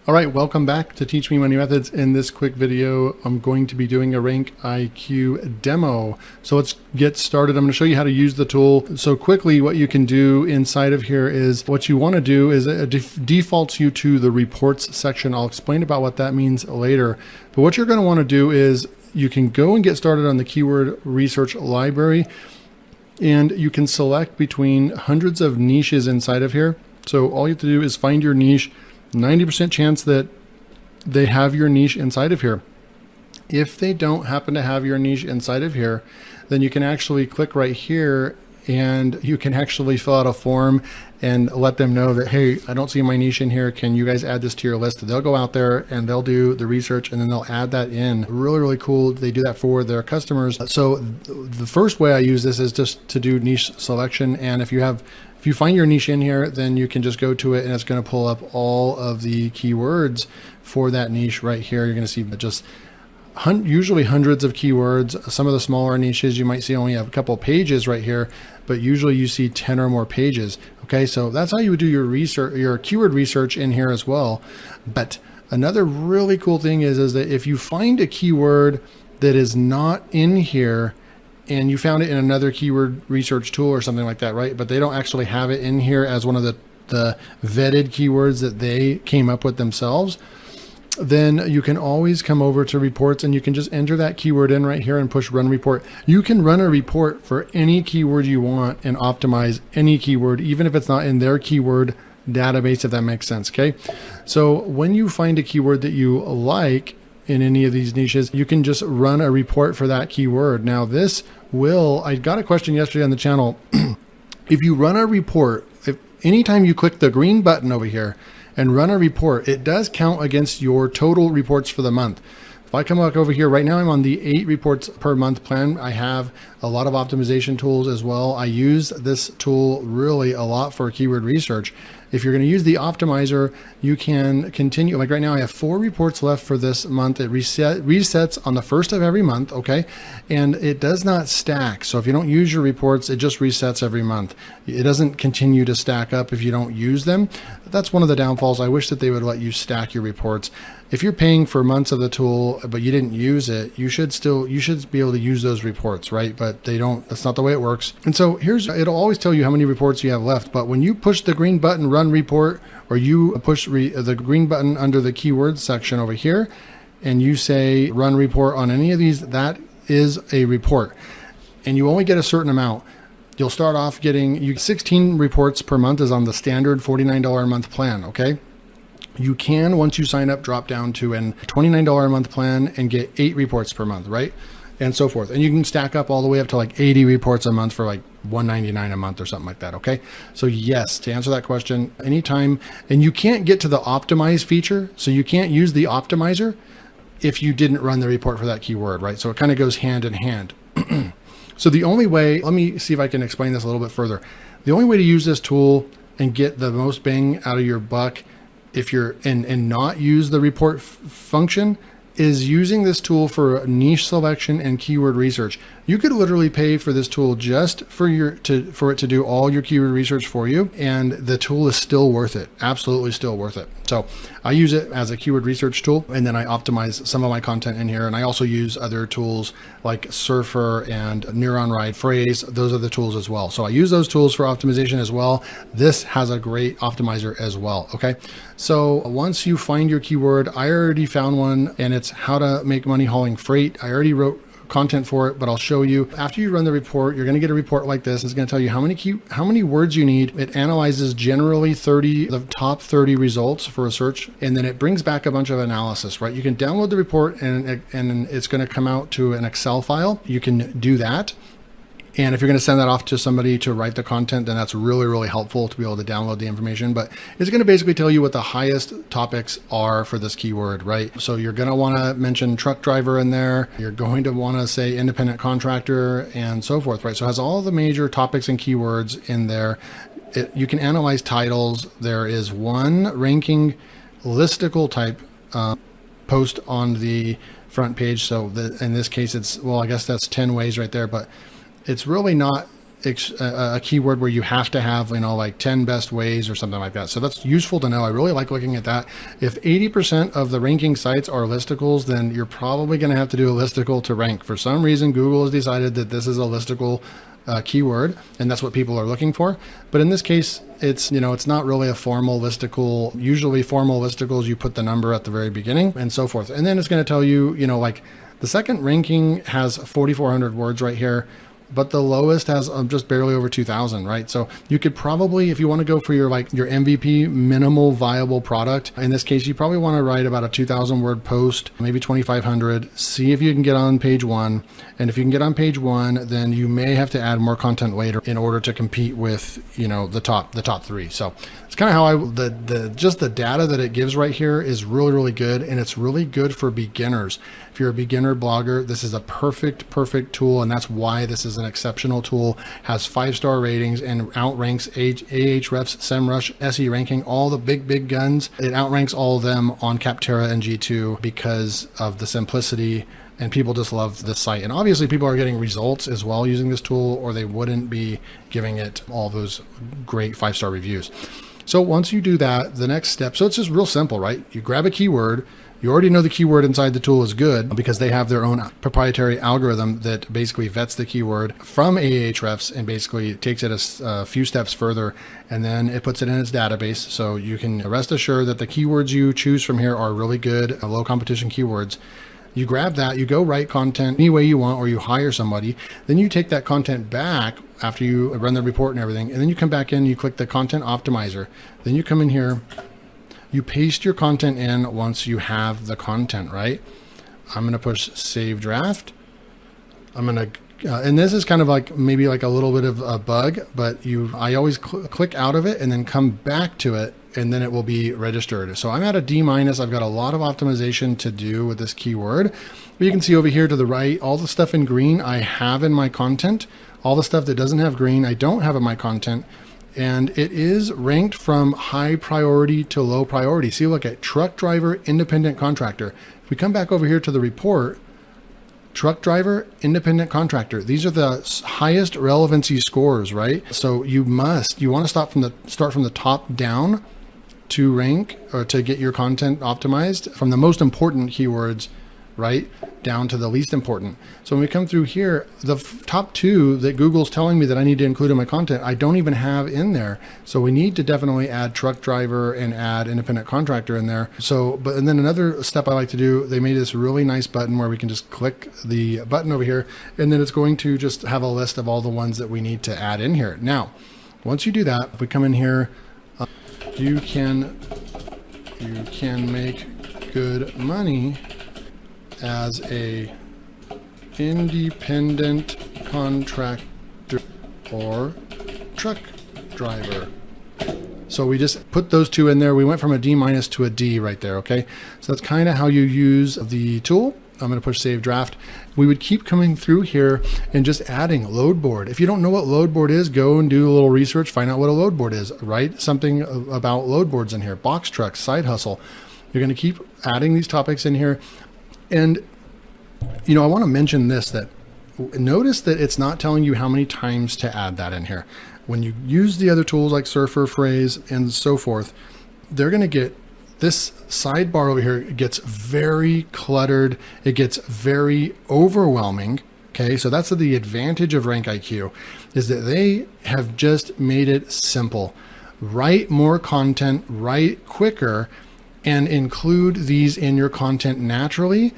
All right, welcome back to Teach Me Money Methods. In this quick video, I'm going to be doing a RankIQ demo. So let's get started. I'm going to show you how to use the tool. So quickly, what you can do inside of here is what you want to do is it defaults you to the reports section. I'll explain about what that means later. But what you're going to want to do is you can go and get started on the keyword research library, and you can select between hundreds of niches inside of here. So all you have to do is find your niche. 90% chance that they have your niche inside of here. If they don't happen to have your niche inside of here, then you can actually click right here and you can actually fill out a form and let them know that, hey, I don't see my niche in here. Can you guys add this to your list? They'll go out there and they'll do the research and then they'll add that in. Really, really cool. They do that for their customers. So the first way I use this is just to do niche selection. And if you find your niche in here, then you can just go to it and it's going to pull up all of the keywords for that niche right here. You're going to see just usually hundreds of keywords. Some of the smaller niches you might see only have a couple pages right here, but usually you see 10 or more pages. Okay, so that's how you would do your research, your keyword research in here as well. But another really cool thing is that if you find a keyword that is not in here, and you found it in another keyword research tool or something like that, right? But they don't actually have it in here as one of the vetted keywords that they came up with themselves, then you can always come over to reports and you can just enter that keyword in right here and push run report. You can run a report for any keyword you want and optimize any keyword, even if it's not in their keyword database, if that makes sense, okay? So when you find a keyword that you like in any of these niches, you can just run a report for that keyword. Now this will, I got a question yesterday on the channel. If you run a report, if anytime you click the green button over here and run a report, it does count against your total reports for the month. If I come back over here, right now I'm on the 8 reports per month plan. I have a lot of optimization tools as well. I use this tool really a lot for keyword research. If you're going to use the optimizer, you can continue. Like right now I have 4 reports left for this month. It resets on the first of every month, okay? And it does not stack. So if you don't use your reports, it just resets every month. It doesn't continue to stack up if you don't use them. That's one of the downfalls. I wish that they would let you stack your reports. If you're paying for months of the tool, but you didn't use it, you should be able to use those reports, right? But they don't, that's not the way it works. And so it'll always tell you how many reports you have left. But when you push the green button, run report, or you push the green button under the keywords section over here, and you say run report on any of these, that is a report. And you only get a certain amount. You'll start off getting 16 reports per month is on the standard $49 a month plan, okay? You can, once you sign up, drop down to an $29 a month plan and get 8 reports per month, right? And so forth. And you can stack up all the way up to like 80 reports a month for like $199 a month or something like that, okay? So yes, to answer that question, anytime, and you can't get to the optimize feature, so you can't use the optimizer if you didn't run the report for that keyword, right? So it kind of goes hand in hand. So the only way, let me see if I can explain this a little bit further. The only way to use this tool and get the most bang out of your buck if you're and not use the report function is using this tool for niche selection and keyword research. You could literally pay for this tool just for it to do all your keyword research for you, and the tool is still worth it. Absolutely still worth it. So I use it as a keyword research tool, and then I optimize some of my content in here. And I also use other tools like Surfer and Neuron Ride Phrase. Those are the tools as well. So I use those tools for optimization as well. This has a great optimizer as well. Okay. So once you find your keyword, I already found one, and it's how to make money hauling freight. I already wrote content for it, but I'll show you. After you run the report, you're going to get a report like this. It's going to tell you how many words you need. It analyzes generally the top 30 results for a search, and then it brings back a bunch of analysis, right? You can download the report and it's going to come out to an Excel file. You can do that. And if you're going to send that off to somebody to write the content, then that's really, really helpful to be able to download the information. But it's going to basically tell you what the highest topics are for this keyword, right? So you're going to want to mention truck driver in there. You're going to want to say independent contractor and so forth, right? So it has all the major topics and keywords in there. You can analyze titles. There is one ranking listicle type post on the front page. So in this case, I guess that's 10 ways right there, but it's really not a keyword where you have to have, like 10 best ways or something like that. So that's useful to know. I really like looking at that. If 80% of the ranking sites are listicles, then you're probably going to have to do a listicle to rank. For some reason, Google has decided that this is a listicle keyword, and that's what people are looking for. But in this case, it's not really a formal listicle. Usually formal listicles, you put the number at the very beginning and so forth. And then it's going to tell you, like the second ranking has 4,400 words right here, but the lowest has just barely over 2,000, right? So you could probably, if you want to go for your MVP, minimal viable product, in this case, you probably want to write about a 2,000 word post, maybe 2,500, see if you can get on page 1. And if you can get on page 1, then you may have to add more content later in order to compete with, the top 3. So it's kind of how just the data that it gives right here is really, really good. And it's really good for beginners. If you're a beginner blogger, this is a perfect tool. And that's why this is an exceptional tool, has 5-star ratings and outranks Ahrefs, SEMrush, SE ranking, all the big guns. It outranks all of them on Capterra and G2 because of the simplicity, and people just love this site. And obviously people are getting results as well using this tool, or they wouldn't be giving it all those great 5-star reviews. So once you do that, the next step, so it's just real simple, right? You grab a keyword. You already know the keyword inside the tool is good because they have their own proprietary algorithm that basically vets the keyword from Ahrefs and basically takes it a few steps further, and then it puts it in its database. So you can rest assured that the keywords you choose from here are really good, low competition keywords. You grab that, you go write content any way you want, or you hire somebody. Then you take that content back after you run the report and everything. And then you come back in, you click the content optimizer. Then you come in here, you paste your content in once you have the content, right? I'm going to push save draft. I'm going to, and this is kind of like maybe like a little bit of a bug, but I always click out of it and then come back to it, and then it will be registered. So I'm at a D-. I've got a lot of optimization to do with this keyword. But you can see over here to the right, all the stuff in green I have in my content. All the stuff that doesn't have green, I don't have in my content. And it is ranked from high priority to low priority. See, look at truck driver, independent contractor. If we come back over here to the report, truck driver, independent contractor. These are the highest relevancy scores, right? So you want to start from the top down to rank, or to get your content optimized from the most important keywords, right, down to the least important. So when we come through here, the top 2 that Google's telling me that I need to include in my content, I don't even have in there. So we need to definitely add truck driver and add independent contractor in there. So, and then another step I like to do, they made this really nice button where we can just click the button over here, and then it's going to just have a list of all the ones that we need to add in here. Now, once you do that, if we come in here, you can make good money as a independent contractor or truck driver. So we just put those 2 in there. We went from a D- to a D right there. Okay. So that's kind of how you use the tool. I'm going to push save draft. We would keep coming through here and just adding load board. If you don't know what load board is, go and do a little research, find out what a load board is, write something about load boards in here, box trucks, side hustle. You're going to keep adding these topics in here. And, I want to mention this, that notice that it's not telling you how many times to add that in here. When you use the other tools like Surfer, Phrase, and so forth, they're going to get this sidebar over here. It gets very cluttered. It gets very overwhelming. Okay. So that's the advantage of RankIQ, is that they have just made it simple. Write more content, write quicker, and include these in your content naturally.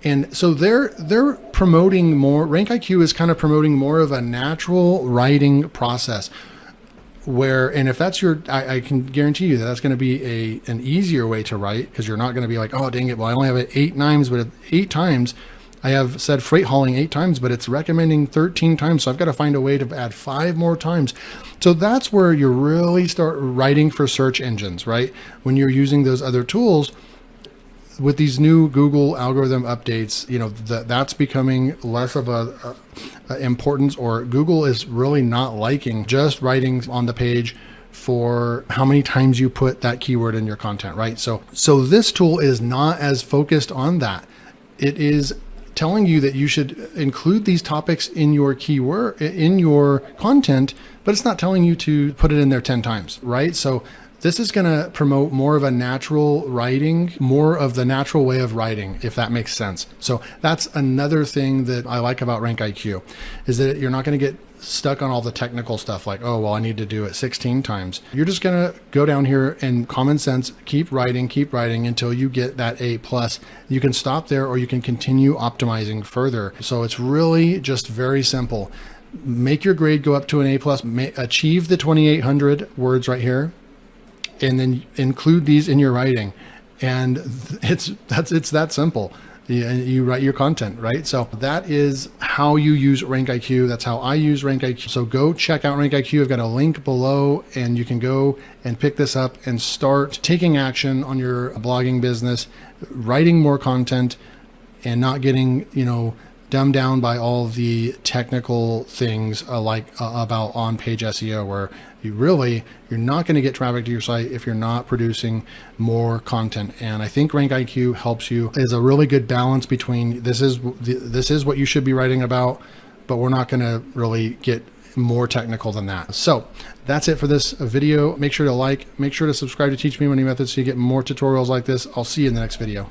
And so they're promoting more. RankIQ is kind of promoting more of a natural writing process, and if that's I can guarantee you that that's going to be an easier way to write, because you're not going to be like, oh, dang it, well, I only have it 8 times, but 8 times I have said freight hauling 8 times, but it's recommending 13 times. So I've got to find a way to add 5 more times. So that's where you really start writing for search engines, right? When you're using those other tools with these new Google algorithm updates, that's becoming less of a importance, or Google is really not liking just writing on the page for how many times you put that keyword in your content, right? So this tool is not as focused on that. It is telling you that you should include these topics in your keyword, in your content, but it's not telling you to put it in there 10 times, right? So this is going to promote more of a natural writing, more of the natural way of writing, if that makes sense. So that's another thing that I like about RankIQ, is that you're not going to get stuck on all the technical stuff like, oh, well, I need to do it 16 times. You're just going to go down here and common sense, keep writing until you get that A+. You can stop there or you can continue optimizing further. So it's really just very simple. Make your grade go up to an A+, achieve the 2,800 words right here, and then include these in your writing. And it's that simple. You write your content, right? So that is how you use RankIQ. That's how I use RankIQ. So go check out RankIQ. I've got a link below, and you can go and pick this up and start taking action on your blogging business, writing more content, and not getting, dumbed down by all the technical things like about on-page SEO, where you're not going to get traffic to your site if you're not producing more content. And I think RankIQ helps you, is a really good balance between this is what you should be writing about, but we're not going to really get more technical than that. So that's it for this video. Make sure to subscribe to Teach Me Money Methods so you get more tutorials like this. I'll see you in the next video.